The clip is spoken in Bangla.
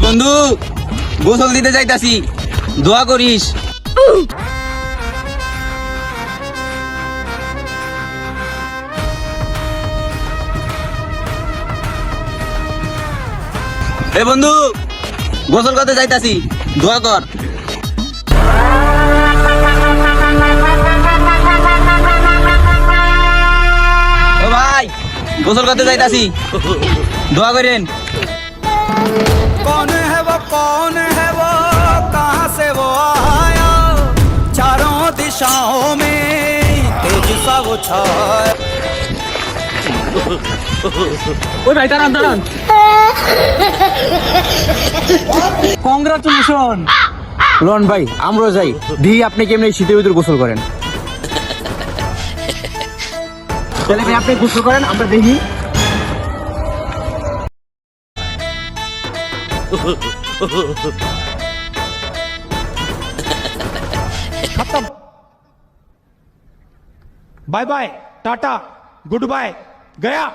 বন্ধু, গোসল দিতে যাইতাছি, দোয়া করিস। এ বন্ধু, গোসল করতে যাইতাছি, দোয়া কর। ও ভাই, গোসল করতে যাইতাছি, দোয়া করেন। कौन है वो, कौन है वो, कहाँ से वो आया, चारों दिशाओं में तेज सा वो छाया। ওই ভাই দাঁড়ান দাঁড়ান, কংগ্রাচুলেশন। লন ভাই আমরাও যাই, দিই আপনি কেমনি শীতের ভিতর গোসল করেন। তাহলে ভাই আপনি গোসল করেন, আমরা দেখি। खत्म। Bye bye, tata, goodbye, गया।